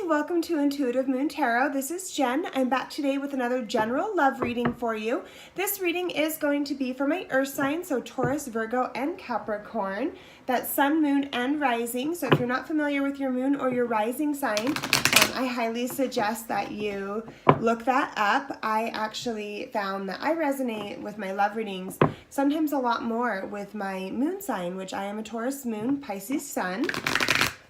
Hi, welcome to Intuitive Moon Tarot. This is Jen. I'm back today with another general love reading for you. This reading is going to be for my earth signs, so Taurus, Virgo, and Capricorn. That's sun, moon, and rising. So if you're not familiar with your moon or your rising sign, I highly suggest that you look that up. I actually found that I resonate with my love readings sometimes a lot more with my moon sign, which I am a Taurus moon, Pisces sun.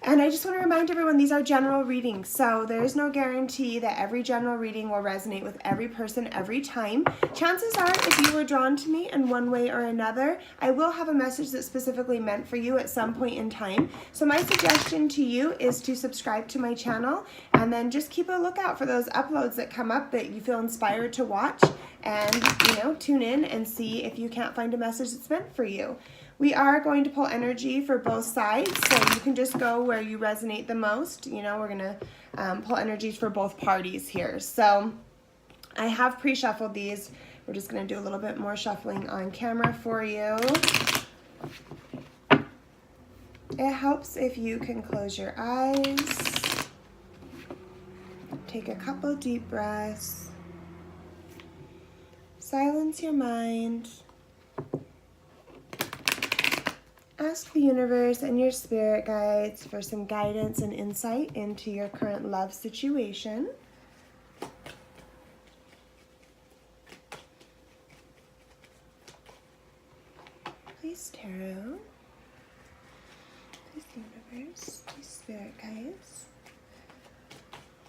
And I just want to remind everyone, these are general readings, so there is no guarantee that every general reading will resonate with every person every time. Chances are, if you were drawn to me in one way or another, I will have a message that's specifically meant for you at some point in time. So my suggestion to you is to subscribe to my channel, and then just keep a lookout for those uploads that come up that you feel inspired to watch, and, tune in and see if you can't find a message that's meant for you. We are going to pull energy for both sides, so you can just go where you resonate the most. We're going to pull energies for both parties here. So I have pre-shuffled these. We're just going to do a little bit more shuffling on camera for you. It helps if you can close your eyes. Take a couple deep breaths. Silence your mind. Ask the universe and your spirit guides for some guidance and insight into your current love situation. Please, Tarot. Please, universe. Please, spirit guides.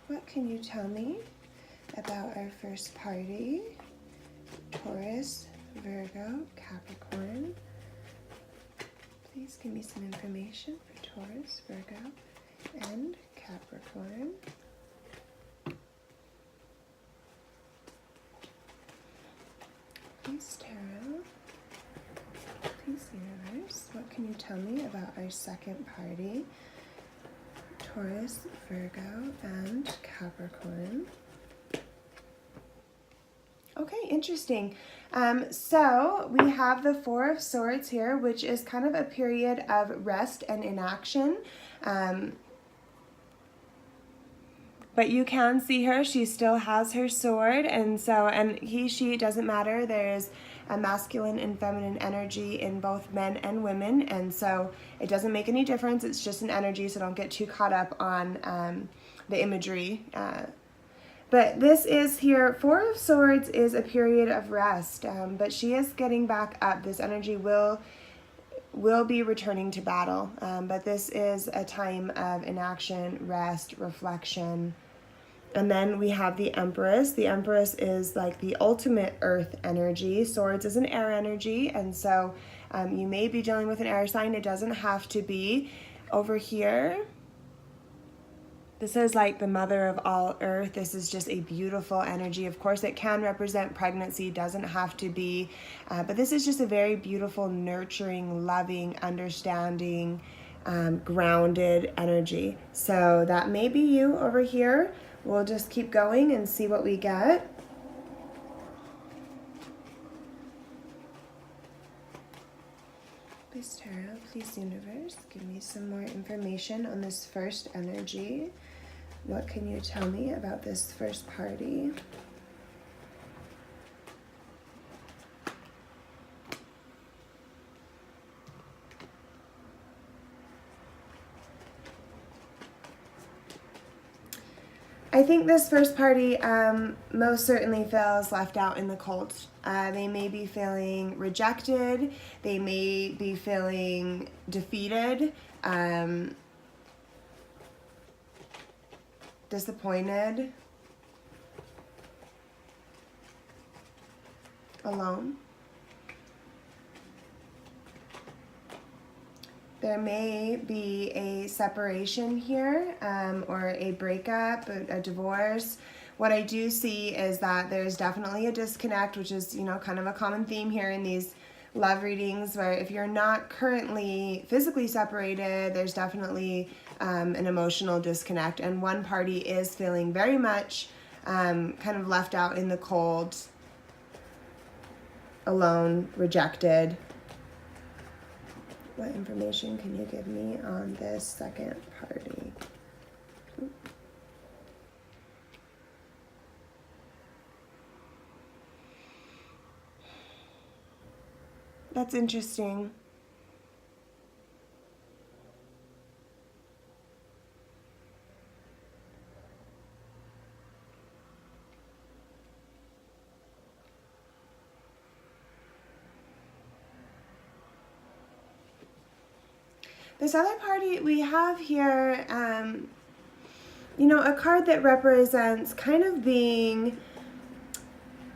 What can you tell me about our first party? Taurus, Virgo, Capricorn. Please give me some information for Taurus, Virgo, and Capricorn. Please, Tarot. Please, universe. What can you tell me about our second party? Taurus, Virgo, and Capricorn. Okay, interesting. So we have the Four of Swords here, which is kind of a period of rest and inaction. But you can see her, she still has her sword, and he, she, doesn't matter. There's a masculine and feminine energy in both men and women, and so it doesn't make any difference. It's just an energy, so don't get too caught up on the imagery. But this is here, Four of Swords is a period of rest, but she is getting back up. This energy will be returning to battle, but this is a time of inaction, rest, reflection. And then we have the Empress. The Empress is like the ultimate earth energy. Swords is an air energy, and so you may be dealing with an air sign. It doesn't have to be. Over here, this is like the mother of all earth. This is just a beautiful energy. Of course, it can represent pregnancy, doesn't have to be. But this is just a very beautiful, nurturing, loving, understanding, grounded energy. So that may be you over here. We'll just keep going and see what we get. Please, Tarot, please, universe, give me some more information on this first energy. What can you tell me about this first party? I think this first party most certainly feels left out in the cold. They may be feeling rejected. They may be feeling defeated, disappointed, alone. There may be a separation here, or a breakup, a divorce. What I do see is that there's definitely a disconnect, which is, kind of a common theme here in these love readings, where if you're not currently physically separated, there's definitely an emotional disconnect. And one party is feeling very much kind of left out in the cold, alone, rejected. What information can you give me on this second party? That's interesting. This other party we have here, a card that represents kind of being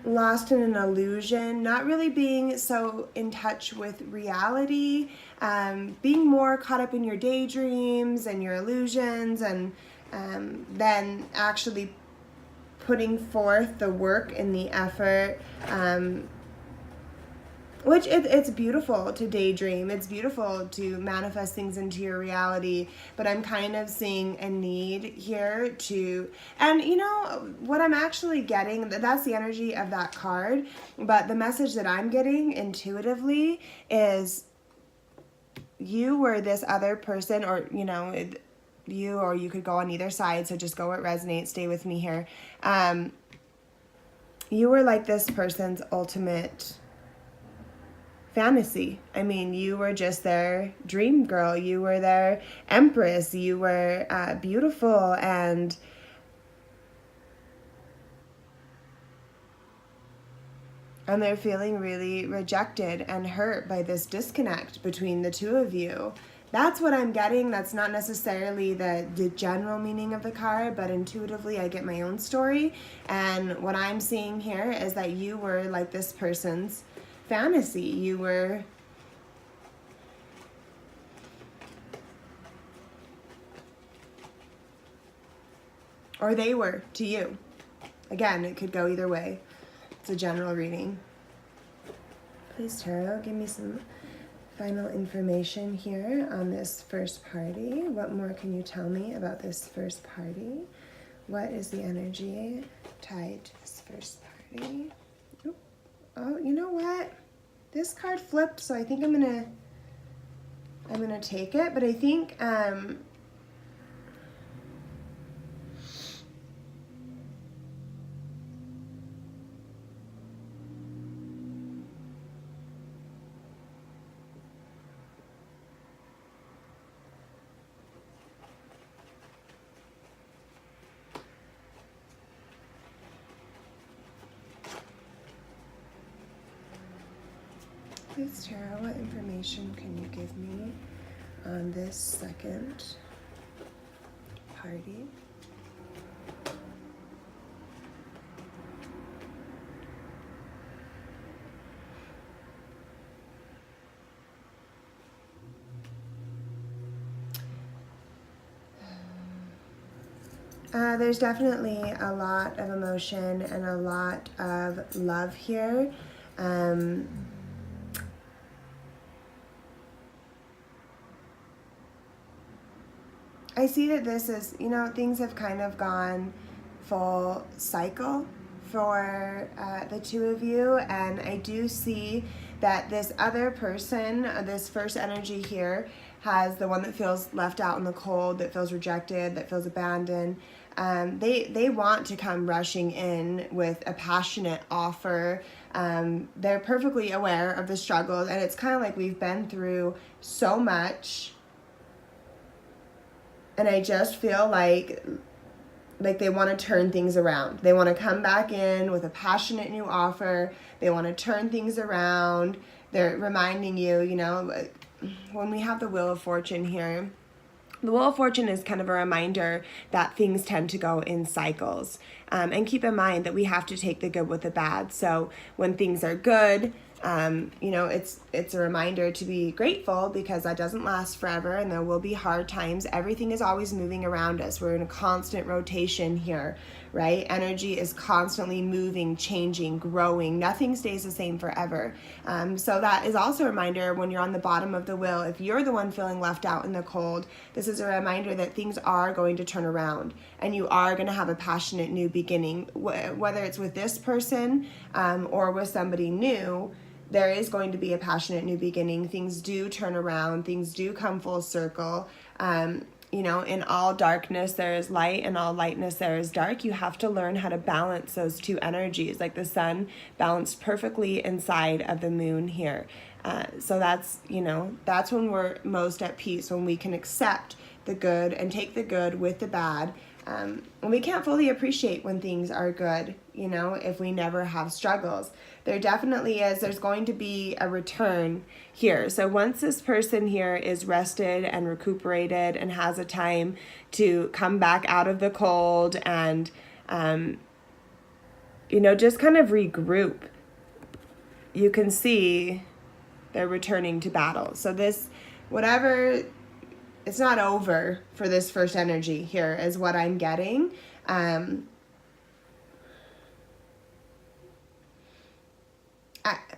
lost in an illusion, not really being so in touch with reality, being more caught up in your daydreams and your illusions, and then actually putting forth the work and the effort, which it's beautiful to daydream. It's beautiful to manifest things into your reality. But I'm kind of seeing a need here to, and what I'm actually getting, that's the energy of that card. But the message that I'm getting intuitively is you were this other person, or, or you could go on either side. So just go where it resonates. Stay with me here. You were like this person's ultimate fantasy. I mean, you were just their dream girl. You were their empress. You were beautiful, and they're feeling really rejected and hurt by this disconnect between the two of you. That's what I'm getting. That's not necessarily the general meaning of the card, but intuitively I get my own story. And what I'm seeing here is that you were like this person's fantasy. You were or they were to you. Again, it could go either way. It's a general reading. Please, Tarot, give me some final information here on this first party. What more can you tell me about this first party? What is the energy tied to this first party? Oh, you know what? This card flipped, so I think I'm gonna take it. But I think please, Tarot, what information can you give me on this second party? There's definitely a lot of emotion and a lot of love here. I see that this is, things have kind of gone full cycle for the two of you, and I do see that this other person, this first energy here, has the one that feels left out in the cold, that feels rejected, that feels abandoned. They want to come rushing in with a passionate offer. They're perfectly aware of the struggles, and it's kind of like we've been through so much. And I just feel like they want to turn things around. They want to come back in with a passionate new offer. They want to turn things around. They're reminding you, when we have the Wheel of Fortune here, the Wheel of Fortune is kind of a reminder that things tend to go in cycles. And keep in mind that we have to take the good with the bad. So when things are good, it's a reminder to be grateful, because that doesn't last forever and there will be hard times. Everything is always moving around us. We're in a constant rotation here, right? Energy is constantly moving, changing, growing. Nothing stays the same forever. So that is also a reminder when you're on the bottom of the wheel, if you're the one feeling left out in the cold, this is a reminder that things are going to turn around and you are going to have a passionate new beginning. Whether it's with this person or with somebody new, there is going to be a passionate new beginning. Things do turn around. Things do come full circle. In all darkness, there is light. In all lightness, there is dark. You have to learn how to balance those two energies, like the sun balanced perfectly inside of the moon here. So that's, you know, that's when we're most at peace, when we can accept the good and take the good with the bad. And we can't fully appreciate when things are good, you know, if we never have struggles. There definitely is. There's going to be a return here. So once this person here is rested and recuperated and has a time to come back out of the cold and, you know, just kind of regroup, you can see they're returning to battle. So this, whatever, it's not over for this first energy here is what I'm getting.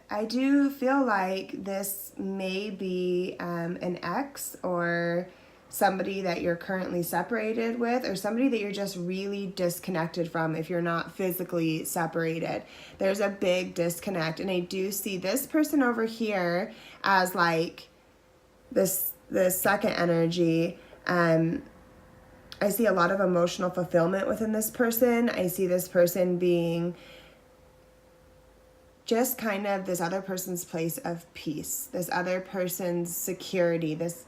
I do feel like this may be an ex or somebody that you're currently separated with, or somebody that you're just really disconnected from if you're not physically separated. There's a big disconnect, and I do see this person over here as like this second energy. I see a lot of emotional fulfillment within this person. I see this person being just kind of this other person's place of peace, this other person's security. This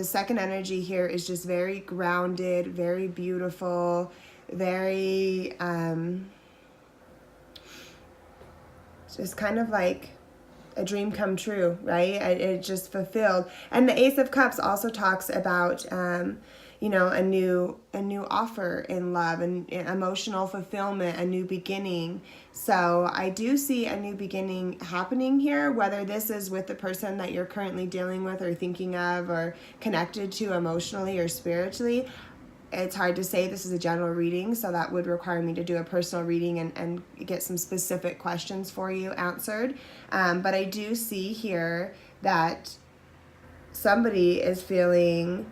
second energy here is just very grounded, very beautiful, very just kind of like a dream come true, right? It just fulfilled. And the Ace of Cups also talks about you know, a new offer in love and emotional fulfillment, a new beginning. So I do see a new beginning happening here, whether this is with the person that you're currently dealing with or thinking of or connected to emotionally or spiritually. It's hard to say. This is a general reading, so that would require me to do a personal reading and get some specific questions for you answered. But I do see here that somebody is feeling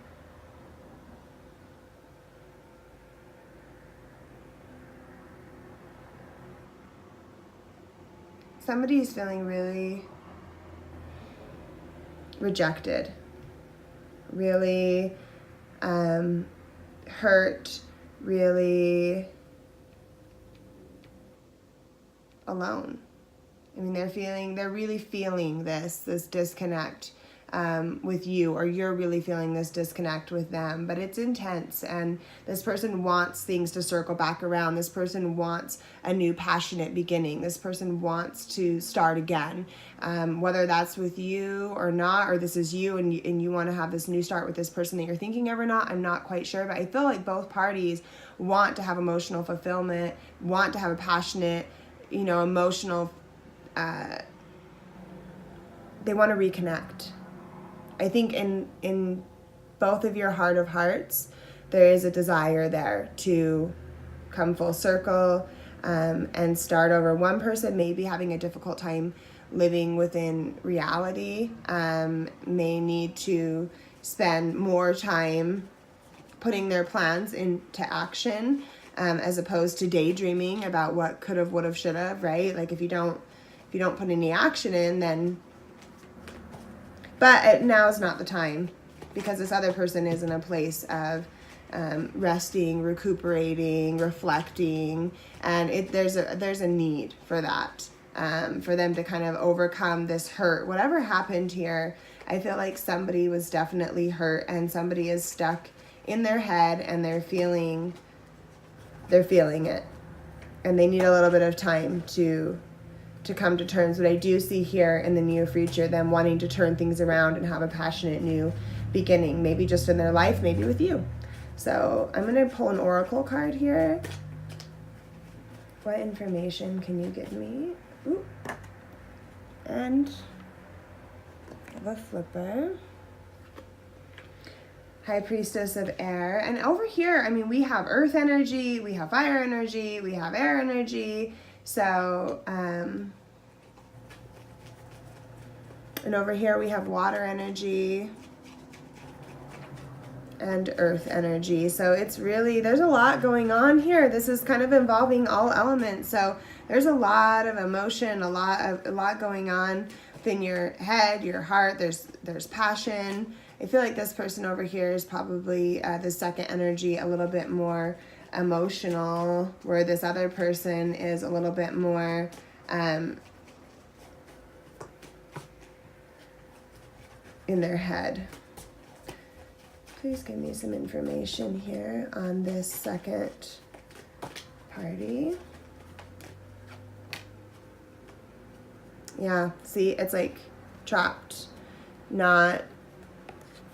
really rejected, really hurt, really alone. I mean, they're really feeling this disconnect with you, or you're really feeling this disconnect with them, but it's intense, and this person wants things to circle back around. This person wants a new passionate beginning. This person wants to start again, whether that's with you or not, or this is you and you want to have this new start with this person that you're thinking of or not. I'm not quite sure, but I feel like both parties want to have emotional fulfillment, want to have a passionate, you know, emotional, they want to reconnect. I think in both of your heart of hearts, there is a desire there to come full circle and start over. One person may be having a difficult time living within reality, may need to spend more time putting their plans into action as opposed to daydreaming about what could have, would have, should have, right? Like if you don't put any action in, then... But now is not the time, because this other person is in a place of resting, recuperating, reflecting, and there's a need for that, for them to kind of overcome this hurt. Whatever happened here, I feel like somebody was definitely hurt, and somebody is stuck in their head, and they're feeling it, and they need a little bit of time to come to terms. But I do see here in the near future them wanting to turn things around and have a passionate new beginning, maybe just in their life, maybe with you. So I'm going to pull an oracle card here. What information can you give me? Ooh. And I have a flipper. High Priestess of Air. And over here, I mean, we have earth energy, we have fire energy, we have air energy. So, and over here we have water energy and earth energy. So it's really, there's a lot going on here. This is kind of involving all elements. So there's a lot of emotion, a lot going on within your head, your heart. There's passion. I feel like this person over here is probably the second energy, a little bit more emotional, where this other person is a little bit more in their head. Please give me some information here on this second party. Yeah, see, it's like trapped, not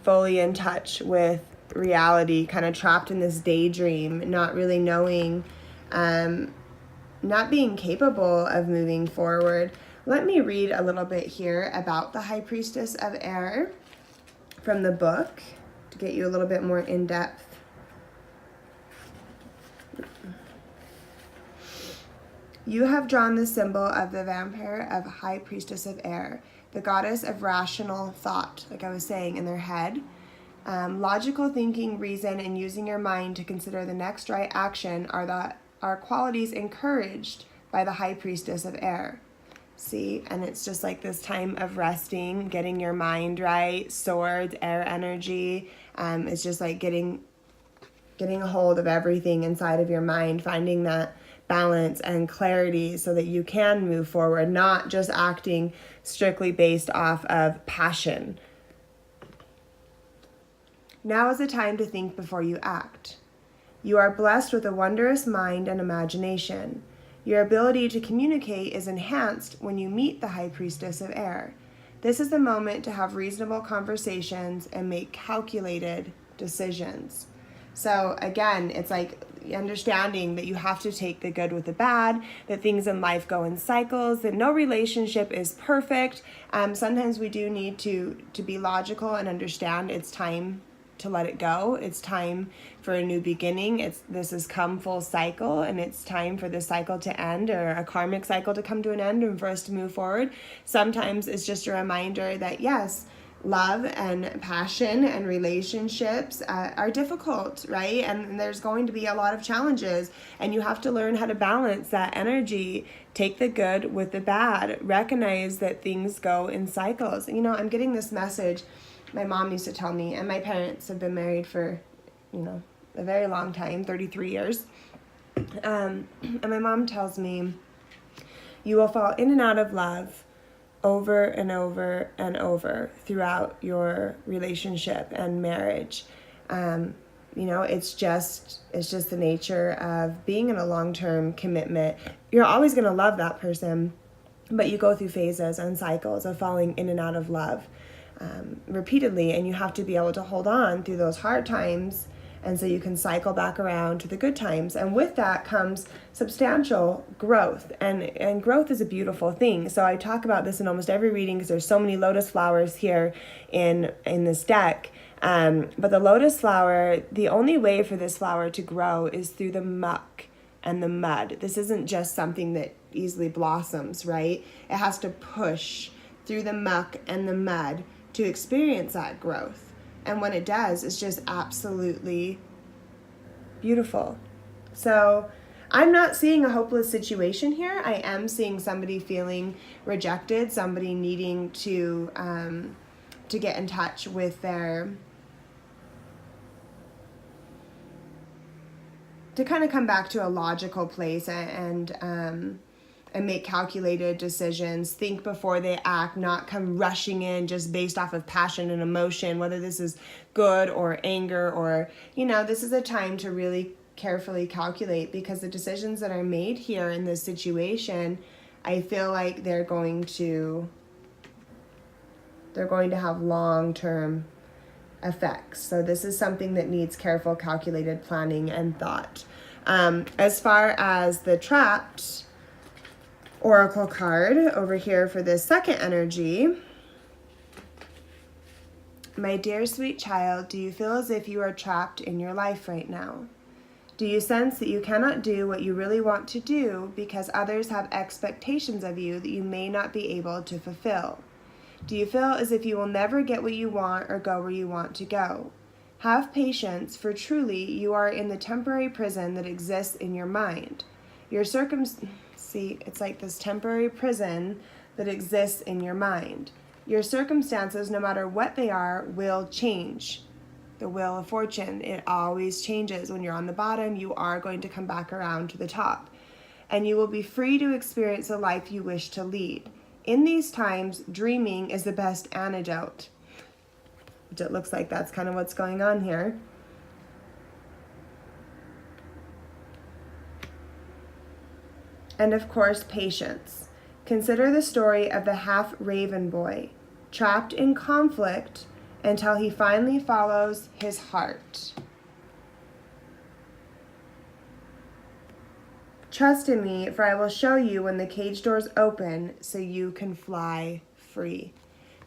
fully in touch with reality, kind of trapped in this daydream, not really knowing, not being capable of moving forward. Let me read a little bit here about the High Priestess of Air from the book to get you a little bit more in depth. You have drawn the symbol of the vampire of High Priestess of Air, the goddess of rational thought, like I was saying, in their head. Logical thinking, reason, and using your mind to consider the next right action are qualities encouraged by the High Priestess of Air. See, and it's just like this time of resting, getting your mind right, swords, air energy. It's just like getting a hold of everything inside of your mind, finding that balance and clarity so that you can move forward, not just acting strictly based off of passion. Now is the time to think before you act. You are blessed with a wondrous mind and imagination. Your ability to communicate is enhanced when you meet the High Priestess of Air. This is the moment to have reasonable conversations and make calculated decisions. So again, it's like understanding that you have to take the good with the bad, that things in life go in cycles, that no relationship is perfect. Sometimes we do need to be logical and understand it's time to let it go. It's time for a new beginning. This has come full cycle, and it's time for this cycle to end, or a karmic cycle to come to an end, and for us to move forward. Sometimes it's just a reminder that yes, love and passion and relationships are difficult, right? And there's going to be a lot of challenges, and you have to learn how to balance that energy. Take the good with the bad. Recognize that things go in cycles. You know, I'm getting this message. My mom used to tell me, and my parents have been married for, a very long time, 33 years. And my mom tells me, you will fall in and out of love over and over and over throughout your relationship and marriage. It's just the nature of being in a long-term commitment. You're always going to love that person, but you go through phases and cycles of falling in and out of love repeatedly, and you have to be able to hold on through those hard times, and so you can cycle back around to the good times. And with that comes substantial growth, and growth is a beautiful thing. So I talk about this in almost every reading because there's so many lotus flowers here in this deck. But the lotus flower, the only way for this flower to grow is through the muck and the mud. This isn't just something that easily blossoms, right? It has to push through the muck and the mud to experience that growth. And when it does, it's just absolutely beautiful. So I'm not seeing a hopeless situation here. I am seeing somebody feeling rejected, somebody needing to get in touch with to kind of come back to a logical place and make calculated decisions, think before they act, not come rushing in just based off of passion and emotion, whether this is good or anger or, this is a time to really carefully calculate, because the decisions that are made here in this situation, I feel like they're going to have long-term effects. So this is something that needs careful, calculated planning and thought. As far as the trapped oracle card over here for this second energy, my dear sweet child, do you feel as if you are trapped in your life right now? Do you sense that you cannot do what you really want to do because others have expectations of you that you may not be able to fulfill? Do you feel as if you will never get what you want or go where you want to go? Have patience, for truly you are in the temporary prison that exists in your mind. It's like this temporary prison that exists in your mind. Your circumstances, no matter what they are, will change. The wheel of fortune, it always changes. When you're on the bottom, you are going to come back around to the top. And you will be free to experience the life you wish to lead. In these times, dreaming is the best antidote. which it looks like that's kind of what's going on here. And of course, patience. Consider the story of the half-raven boy, trapped in conflict until he finally follows his heart. Trust in me, for I will show you when the cage doors open so you can fly free.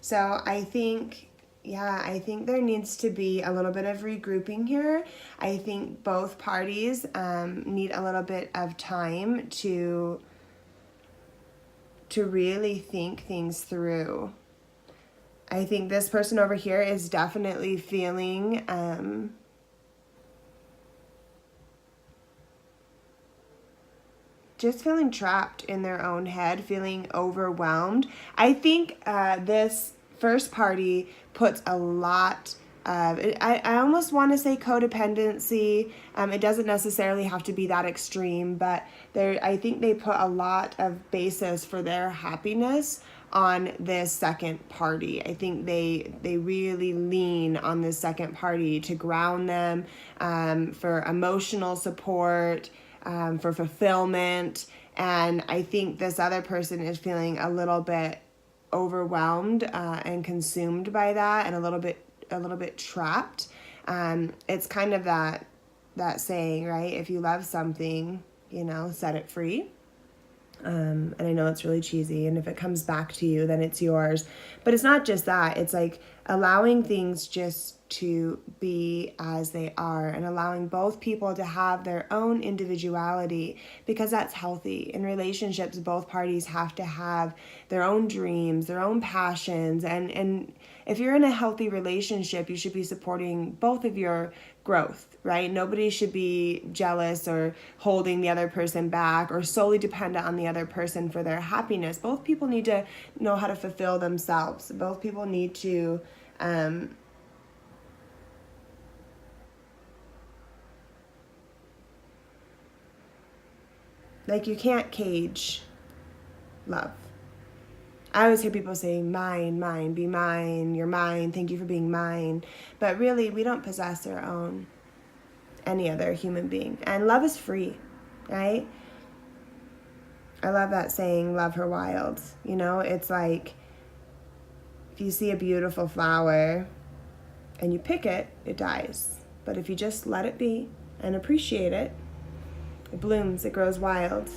So I think there needs to be a little bit of regrouping here. I think both parties need a little bit of time to really think things through. I think this person over here is definitely feeling just feeling trapped in their own head, feeling overwhelmed. I think this first party puts a lot of, I almost want to say codependency. It doesn't necessarily have to be that extreme, but I think they put a lot of basis for their happiness on this second party. I think they really lean on this second party to ground them, for emotional support, for fulfillment. And I think this other person is feeling a little bit overwhelmed and consumed by that, and a little bit trapped. It's kind of that saying, right? If you love something, set it free. And I know it's really cheesy, and if it comes back to you, then it's yours. But it's not just that. It's like allowing things just to be as they are, and allowing both people to have their own individuality, because that's healthy. In relationships, both parties have to have their own dreams, their own passions, and if you're in a healthy relationship, you should be supporting both of your growth, right? Nobody should be jealous or holding the other person back or solely dependent on the other person for their happiness. Both people need to know how to fulfill themselves. Both people need to you can't cage love. I always hear people say, mine, mine, be mine, you're mine, thank you for being mine. But really, we don't possess our own, any other human being. And love is free, right? I love that saying, love her wild. It's like, if you see a beautiful flower and you pick it, it dies. But if you just let it be and appreciate it, it blooms, it grows wild,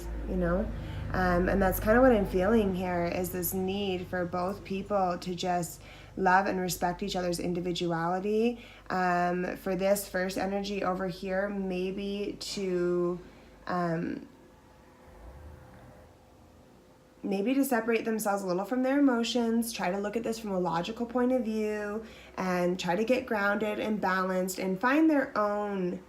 And that's kind of what I'm feeling here, is this need for both people to just love and respect each other's individuality. For this first energy over here, maybe to separate themselves a little from their emotions, try to look at this from a logical point of view, and try to get grounded and balanced and find their own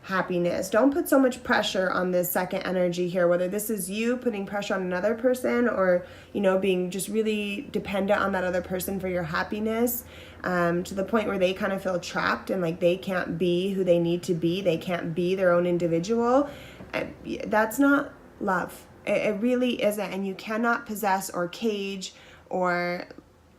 happiness. Don't put so much pressure on this second energy here, whether this is you putting pressure on another person or, being just really dependent on that other person for your happiness, to the point where they kind of feel trapped and like they can't be who they need to be. They can't be their own individual. That's not love. It really isn't. And you cannot possess or cage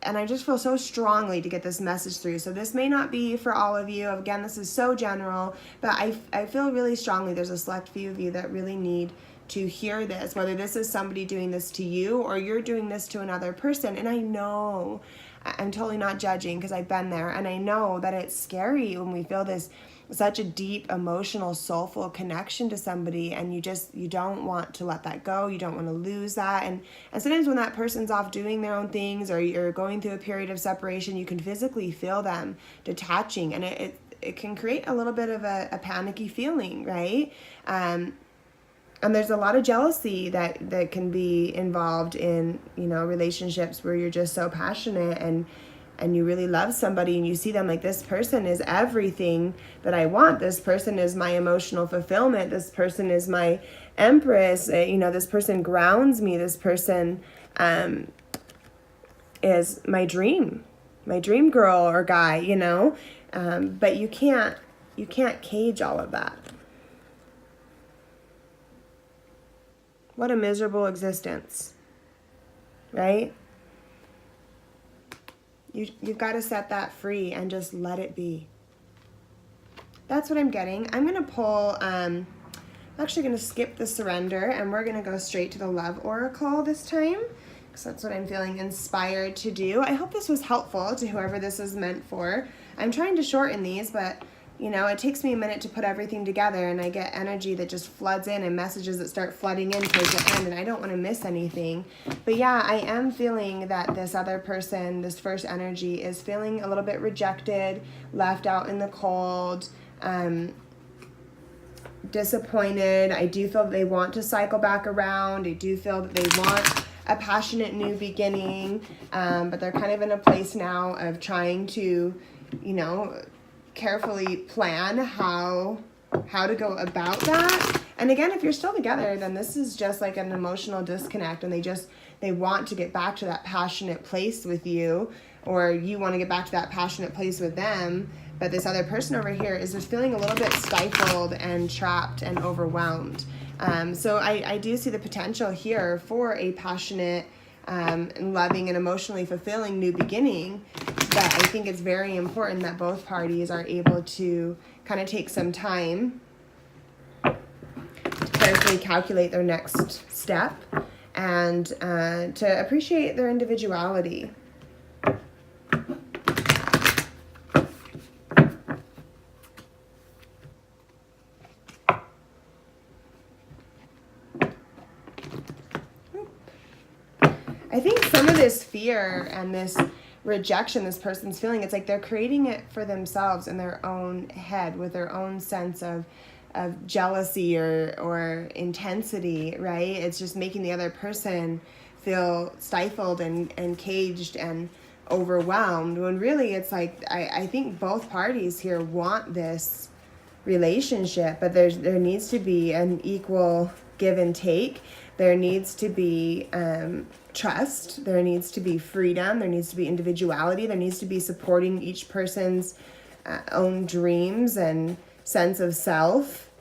and I just feel so strongly to get this message through. So this may not be for all of you. Again, this is so general, but I feel really strongly there's a select few of you that really need to hear this, whether this is somebody doing this to you or you're doing this to another person. And I know, I'm totally not judging because I've been there, and I know that it's scary when we feel this such a deep emotional soulful connection to somebody, and you don't want to let that go. You don't want to lose that, and sometimes when that person's off doing their own things or you're going through a period of separation, you can physically feel them detaching, and it can create a little bit of a panicky feeling, right? And there's a lot of jealousy that can be involved in relationships where you're just so passionate and you really love somebody, and you see them like, this person is everything that I want. This person is my emotional fulfillment. This person is my empress. This person grounds me. This person is my dream girl or guy, but you can't cage all of that. What a miserable existence, right? You've got to set that free and just let it be. That's what I'm getting. I'm going to pull, I'm actually going to skip the surrender, and we're going to go straight to the love oracle this time, because that's what I'm feeling inspired to do. I hope this was helpful to whoever this is meant for. I'm trying to shorten these, but you know, it takes me a minute to put everything together, and I get energy that just floods in and messages that start flooding in towards the end, and I don't want to miss anything. But yeah, I am feeling that this other person, this first energy, is feeling a little bit rejected, left out in the cold, disappointed. I do feel that they want to cycle back around. I do feel that they want a passionate new beginning, but they're kind of in a place now of trying to, you know, carefully plan how to go about that. And again, if you're still together, then this is just like an emotional disconnect, and they want to get back to that passionate place with you, or you want to get back to that passionate place with them. But this other person over here is just feeling a little bit stifled and trapped and overwhelmed. So I do see the potential here for a passionate, loving, and emotionally fulfilling new beginning. But I think it's very important that both parties are able to kind of take some time to carefully calculate their next step and to appreciate their individuality. I think some of this fear and this rejection this person's feeling, it's like they're creating it for themselves in their own head with their own sense of jealousy or intensity, right? It's just making the other person feel stifled and caged and overwhelmed, when really it's like I think both parties here want this relationship, but there needs to be an equal give and take. There needs to be trust. There needs to be freedom. There needs to be individuality. There needs to be supporting each person's own dreams and sense of self.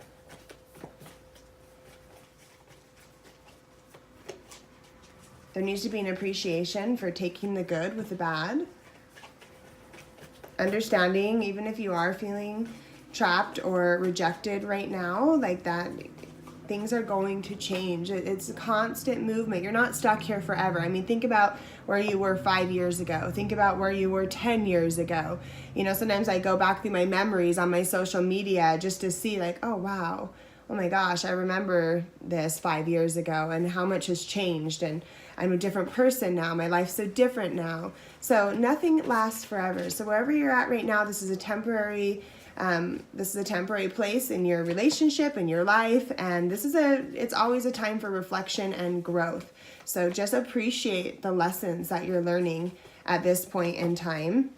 There needs to be an appreciation for taking the good with the bad. Understanding, even if you are feeling trapped or rejected right now, like that, things are going to change. It's a constant movement. You're not stuck here forever. I mean, think about where you were 5 years ago. Think about where you were 10 years ago. You know, sometimes I go back through my memories on my social media just to see like, oh, wow. Oh my gosh, I remember this 5 years ago and how much has changed, and I'm a different person now. My life's so different now. So nothing lasts forever. So wherever you're at right now, this is a temporary place in your relationship, in your life, and it's always a time for reflection and growth. So just appreciate the lessons that you're learning at this point in time.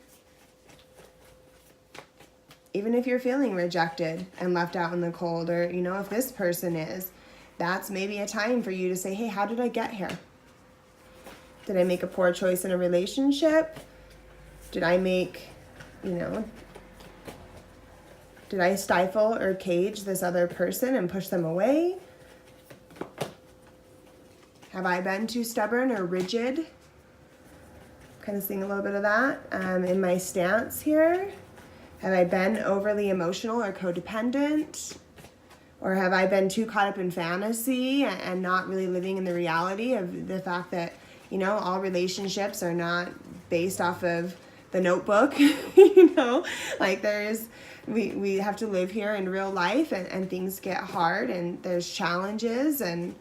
Even if you're feeling rejected and left out in the cold, or, you know, if this person is, that's maybe a time for you to say, hey, how did I get here? Did I make a poor choice in a relationship? Did I stifle or cage this other person and push them away? Have I been too stubborn or rigid? Kind of seeing a little bit of that in my stance here. Have I been overly emotional or codependent? Or have I been too caught up in fantasy and not really living in the reality of the fact that, you know, all relationships are not based off of the Notebook, you know? Like we have to live here in real life, and things get hard, and there's challenges, and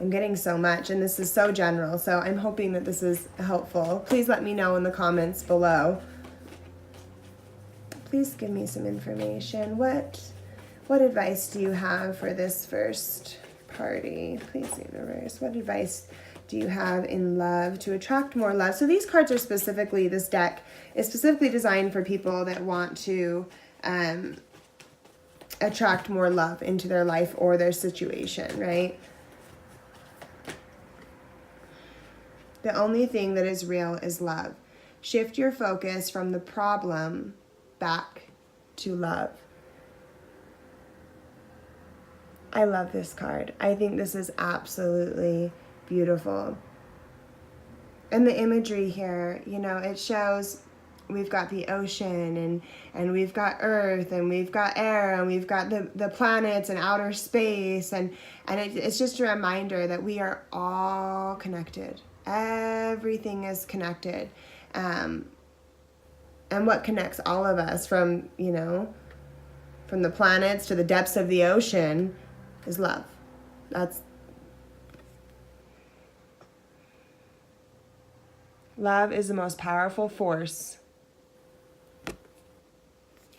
I'm getting so much, and this is so general, so I'm hoping that this is helpful. Please let me know in the comments below. Please give me some information. What advice do you have for this first party? Please, universe, what advice do you have in love to attract more love? So these cards are specifically, this deck is specifically designed for people that want to attract more love into their life or their situation, right? The only thing that is real is love. Shift your focus from the problem back to love. I love this card. I think this is absolutely beautiful. And the imagery here, you know, it shows we've got the ocean and we've got earth and we've got air and we've got the planets and outer space. And it's just a reminder that we are all connected. Everything is connected. And what connects all of us from, you know, from the planets to the depths of the ocean is love. Love is the most powerful force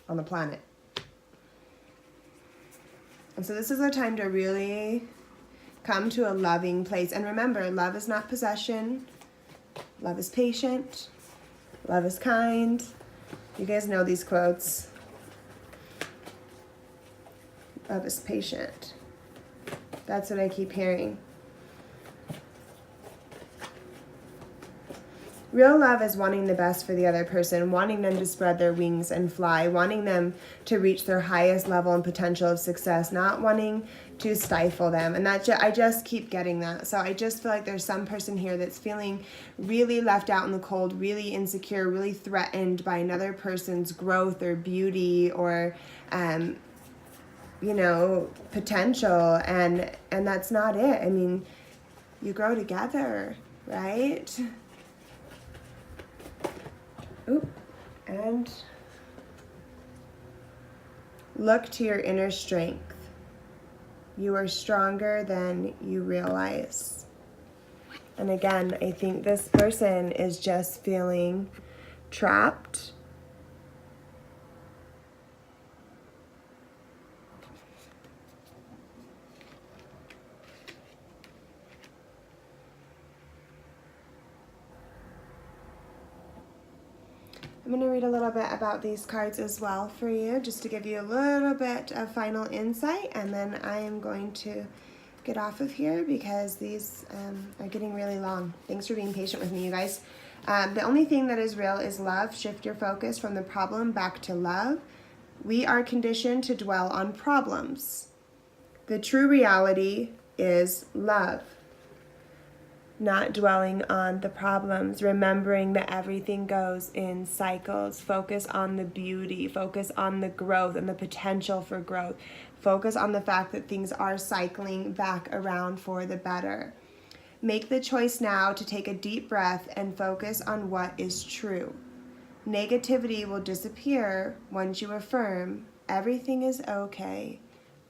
on the planet. And so this is a time to really come to a loving place. And remember, love is not possession. Love is patient. Love is kind. You guys know these quotes. Love is patient. That's what I keep hearing. Real love is wanting the best for the other person, wanting them to spread their wings and fly, wanting them to reach their highest level and potential of success, not wanting to stifle them. And I just keep getting that. So I just feel like there's some person here that's feeling really left out in the cold, really insecure, really threatened by another person's growth or beauty or, you know, potential. And that's not it. I mean, you grow together, right? Oop. And look to your inner strength. You are stronger than you realize. And again, I think this person is just feeling trapped. I'm going to read a little bit about these cards as well for you, just to give you a little bit of final insight, and then I am going to get off of here because these are getting really long. Thanks for being patient with me, you guys. The only thing that is real is love. Shift your focus from the problem back to love. We are conditioned to dwell on problems. The true reality is love. Not dwelling on the problems, remembering that everything goes in cycles. Focus on the beauty, focus on the growth and the potential for growth. Focus on the fact that things are cycling back around for the better. Make the choice now to take a deep breath and focus on what is true. Negativity will disappear once you affirm everything is okay.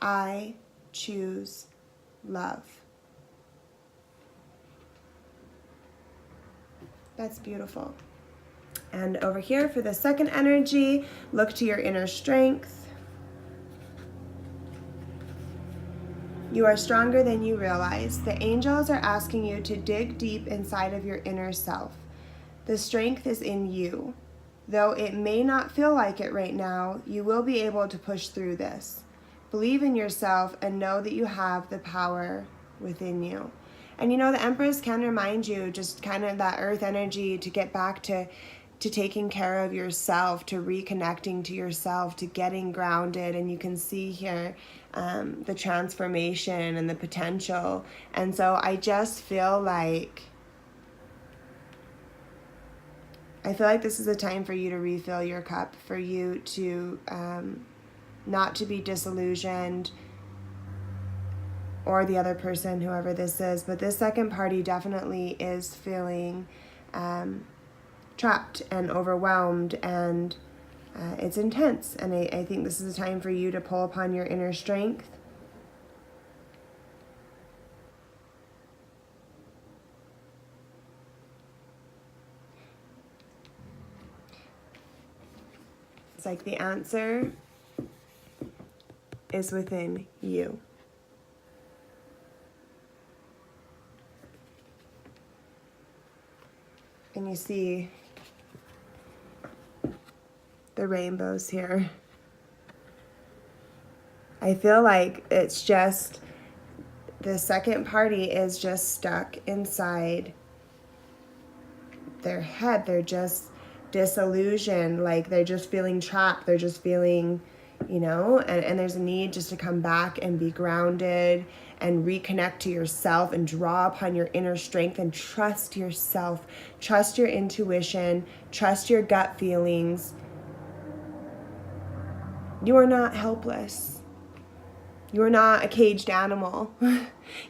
I choose love. That's beautiful. And over here for the second energy, look to your inner strength. You are stronger than you realize. The angels are asking you to dig deep inside of your inner self. The strength is in you. Though it may not feel like it right now, you will be able to push through this. Believe in yourself and know that you have the power within you. And you know, the Empress can remind you just kind of that earth energy to get back to taking care of yourself, to reconnecting to yourself, to getting grounded. And you can see here the transformation and the potential. And so I just feel like this is a time for you to refill your cup, for you to not to be disillusioned, or the other person, whoever this is. But this second party definitely is feeling trapped and overwhelmed, and it's intense. And I think this is a time for you to pull upon your inner strength. It's like the answer is within you. And you see the rainbows here. I feel like it's just, the second party is just stuck inside their head. They're just disillusioned, like they're just feeling trapped. They're just feeling, you know, and there's a need just to come back and be grounded and reconnect to yourself and draw upon your inner strength and trust yourself, trust your intuition, trust your gut feelings. You are not helpless. You are not a caged animal.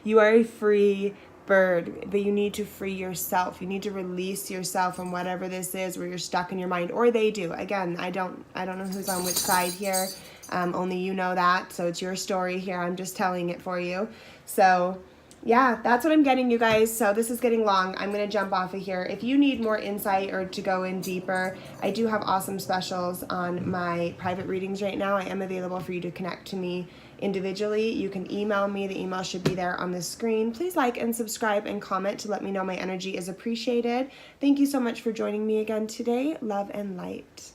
You are a free bird, but you need to free yourself. You need to release yourself from whatever this is where you're stuck in your mind, or they do. Again, I don't know who's on which side here. Only you know that, so it's your story here. I'm just telling it for you. So yeah, that's what I'm getting, you guys. So this is getting long. I'm going to jump off of here. If you need more insight or to go in deeper, I do have awesome specials on my private readings right now. I am available for you to connect to me individually. You can email me. The email should be there on the screen. Please like and subscribe and comment to let me know my energy is appreciated. Thank you so much for joining me again today. Love and light.